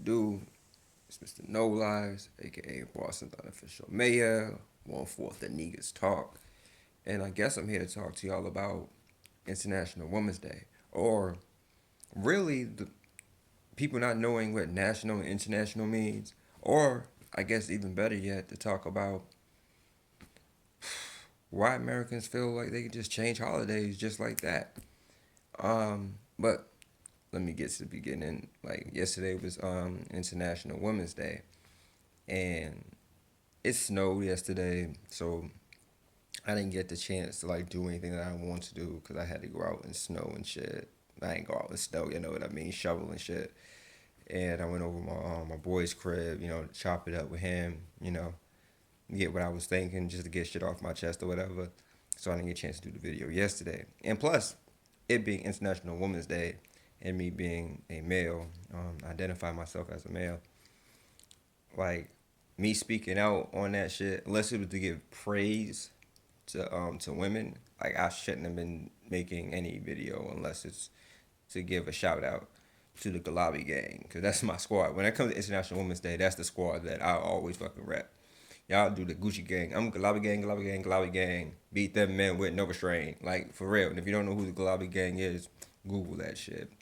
do? It's Mr. No Lies, aka Boston's unofficial mayor, one fourth the niggas talk. And I guess I'm here to talk to y'all about International Women's Day. Or really, the people not knowing what national and international means. Or I guess even better yet, to talk about why Americans feel like they can just change holidays just like that. But let me get to the beginning. Like yesterday was International Women's Day, and it snowed yesterday, so I didn't get the chance to like do anything that I want to do because I had to go out in snow and shit. I ain't go out in snow, you know what I mean, shovel and shit. And I went over my boy's crib, chop it up with him, get what I was thinking, just to get shit off my chest or whatever. So I didn't get a chance to do the video yesterday. And plus, it being International Women's Day and me being a male, identify myself as a male, like me speaking out on that shit, unless it was to give praise to women, like I shouldn't have been making any video unless it's to give a shout out to the Galabi gang, because that's my squad. When it comes to International Women's Day, that's the squad that I always fucking rep. Y'all do the Gucci gang. I'm Galabi gang, Galabi gang, Galabi gang. Beat them men with no restraint. Like, for real. And if you don't know who the Galabi gang is, Google that shit.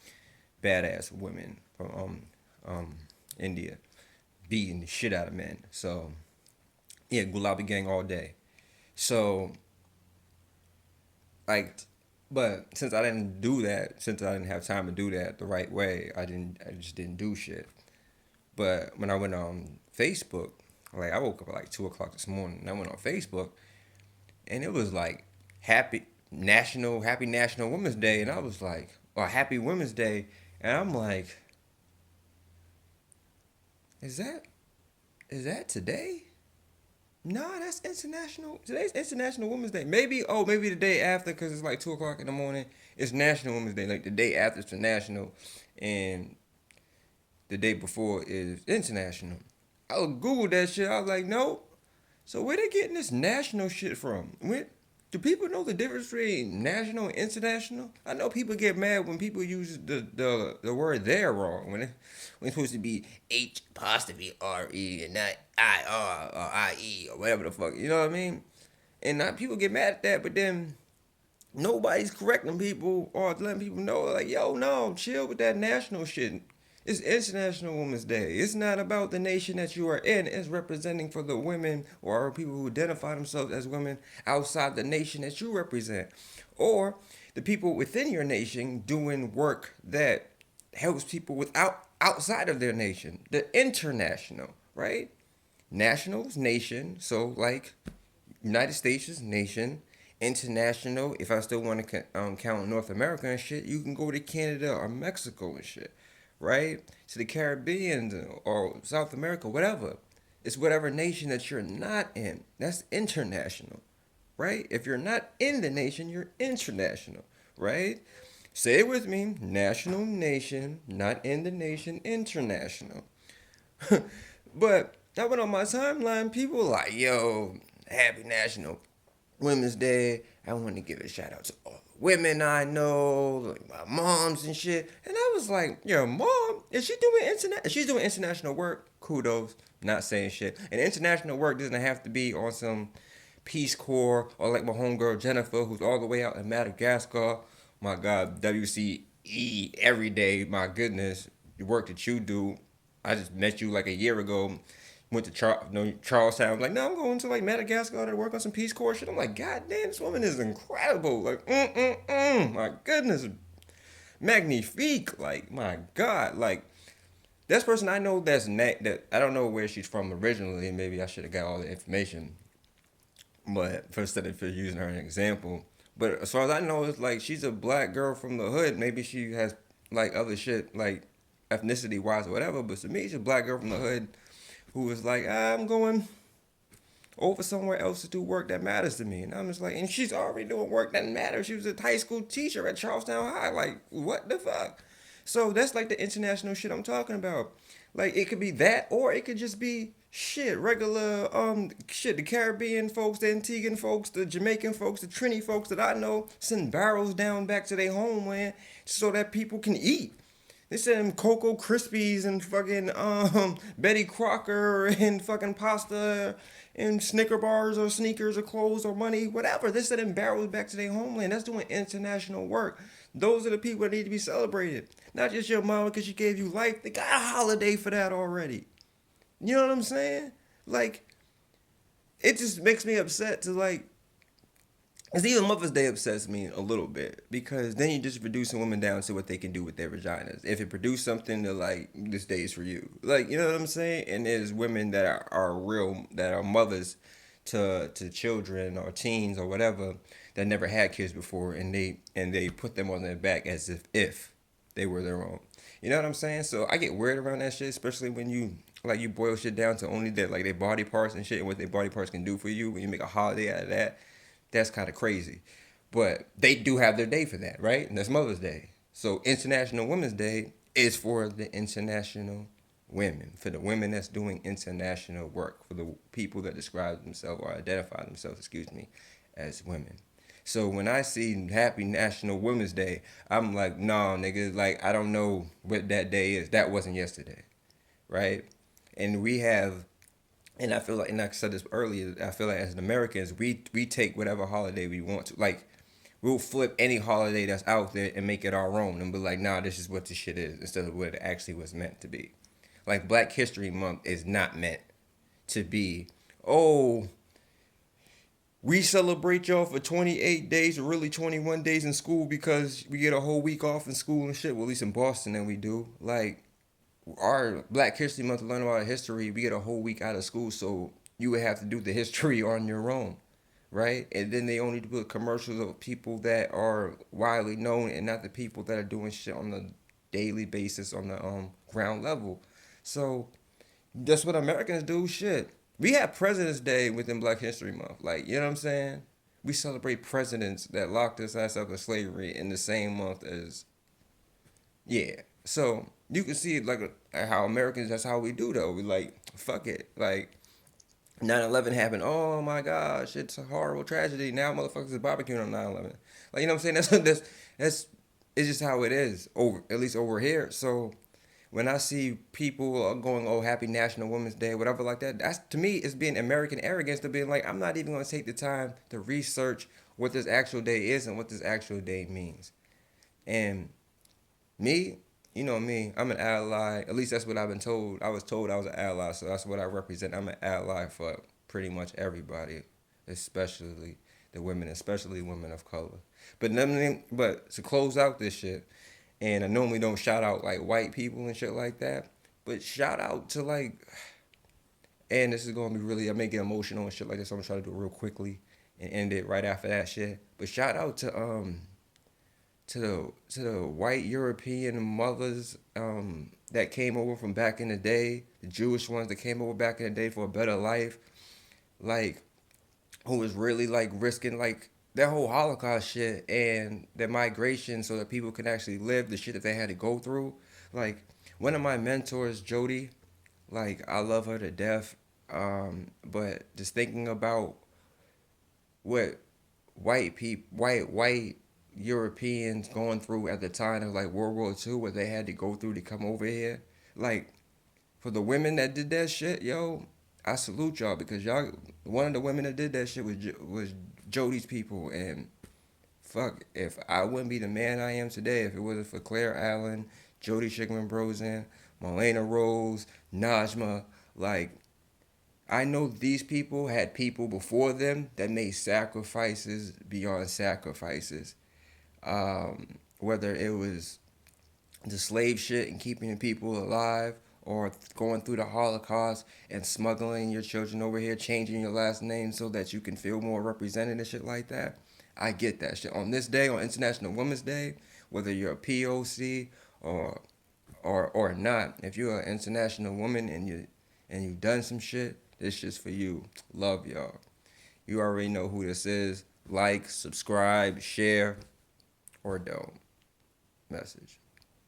Badass women from India. Beating the shit out of men. So, yeah, Gulabi gang all day. So, like, but since I didn't do that, since I didn't have time to do that the right way, I just didn't do shit. But when I went on Facebook, like I woke up at like 2 o'clock this morning, and I went on Facebook, and it was like Happy National Women's Day, and I was like, or Happy Women's Day, and I'm like, is that is that today? Nah, that's international. Today's International Women's Day. Maybe the day after, because it's like 2 o'clock in the morning. It's National Women's Day. Like the day after it's the national, and the day before is international. I Googled that shit. I was like, no. So where they getting this national shit from? Do people know the difference between national and international? I know people get mad when people use the word there wrong when it's supposed to be H apostrophe R E and not I R or I E or whatever the fuck. You know what I mean? And not people get mad at that, but then nobody's correcting people or letting people know like, yo, no, chill with that national shit. It's International Women's Day. It's not about the nation that you are in. It's representing for the women or people who identify themselves as women outside the nation that you represent. Or the people within your nation doing work that helps people outside of their nation. The international, right? National is nation. So like United States is nation. International, if I still want to count North America and shit, you can go to Canada or Mexico and shit, right? To the Caribbean or South America, whatever. It's whatever nation that you're not in. That's international, right? If you're not in the nation, you're international, right? Say it with me. National, nation, not in the nation, international. But I went on my timeline, people like, yo, happy National Women's Day. I want to give a shout out to all the women I know, like my moms and shit. And I was like, your mom, is she doing internet? She's doing international work. Kudos. Not saying shit. And international work doesn't have to be on some Peace Corps or like my homegirl Jennifer, who's all the way out in Madagascar. My God, WCE every day. My goodness, the work that you do. I just met you like a year ago. Went to Charlestown. I'm like, no, I'm going to like Madagascar to work on some Peace Corps shit. I'm like, God damn, this woman is incredible. Like, my goodness, magnifique. Like, my God, like this person I know that I don't know where she's from originally. Maybe I should have got all the information, but instead of using her as an example. But as far as I know, it's like she's a black girl from the hood. Maybe she has like other shit, like ethnicity wise or whatever. But to me, she's a black girl from the hood who was like, I'm going over somewhere else to do work that matters to me. And I'm just like, and she's already doing work that matters. She was a high school teacher at Charlestown High. Like, what the fuck? So that's like the international shit I'm talking about. Like, it could be that, or it could just be shit, regular, the Caribbean folks, the Antiguan folks, the Jamaican folks, the Trini folks that I know send barrels down back to their homeland so that people can eat. They said them Cocoa Krispies and fucking Betty Crocker and fucking pasta and Snicker bars or sneakers or clothes or money, whatever. They said them barrels back to their homeland. That's doing international work. Those are the people that need to be celebrated. Not just your mama because she gave you life. They got a holiday for that already. You know what I'm saying? Like, it just makes me upset to like, because even Mother's Day upsets me a little bit because then you're just reducing women down to what they can do with their vaginas. If it produced something, to like, this day is for you. Like, you know what I'm saying? And there's women that are real, that are mothers to children or teens or whatever that never had kids before, and they put them on their back as if they were their own. You know what I'm saying? So I get weird around that shit, especially when you boil shit down to only that, like, their body parts and shit and what their body parts can do for you. When you make a holiday out of that, that's kind of crazy. But they do have their day for that, right? And that's Mother's Day. So International Women's Day is for the international women, for the women that's doing international work, for the people that describe themselves or identify themselves, excuse me, as women. So when I see Happy National Women's Day, I'm like, nah, nigga, like, I don't know what that day is. That wasn't yesterday, right? And we have, and I feel like, and I said this earlier, I feel like as Americans, we take whatever holiday we want to. Like, we'll flip any holiday that's out there and make it our own and be like, nah, this is what this shit is, instead of what it actually was meant to be. Like, Black History Month is not meant to be, oh, we celebrate y'all for 28 days or really 21 days in school because we get a whole week off in school and shit. Well, at least in Boston, then we do. Like, our Black History Month to learn about history, we get a whole week out of school, so you would have to do the history on your own, right? And then they only put commercials of people that are widely known and not the people that are doing shit on the daily basis on the ground level. So that's what Americans do. Shit, we have President's Day within Black History Month. Like, you know what I'm saying? We celebrate presidents that locked us ass up in slavery in the same month as, yeah. So you can see, like, how Americans, that's how we do though. We like, fuck it. Like, 9/11 happened. Oh my gosh, it's a horrible tragedy. Now motherfuckers is barbecuing on 9/11. Like, you know what I'm saying? That's it's just how it is over, at least over here. So when I see people going, oh, Happy National Women's Day, whatever like that, that's, to me, it's being American arrogance to being like, I'm not even going to take the time to research what this actual day is and what this actual day means. And me, you know me, I'm an ally. At least that's what I've been told. I was told I was an ally, so that's what I represent. I'm an ally for pretty much everybody, especially the women, especially women of color. But to close out this shit, and I normally don't shout out like white people and shit like that, but shout out to like, and this is gonna be really, I may get emotional and shit like this, so I'm gonna try to do it real quickly and end it right after that shit. But shout out to the white European mothers that came over from back in the day, the Jewish ones that came over back in the day for a better life, like, who was really like risking like that whole Holocaust shit and the migration so that people can actually live the shit that they had to go through. Like, one of my mentors, Jody, like, I love her to death. But just thinking about what white Europeans going through at the time of like World War II, what they had to go through to come over here. Like, for the women that did that shit, yo, I salute y'all because y'all. One of the women that did that shit was Jody's people, and fuck, if I wouldn't be the man I am today if it wasn't for Claire Allen, Jody Schickman Brosen, Marlena Rose, Najma, like, I know these people had people before them that made sacrifices beyond sacrifices. Whether it was the slave shit and keeping people alive, or going through the Holocaust and smuggling your children over here, changing your last name so that you can feel more represented and shit like that. I get that shit. On this day, on International Women's Day, whether you're a POC or or not, if you're an international woman and you've done some shit, this shit's for you. Love y'all. You already know who this is. Like, subscribe, share, or don't. Message.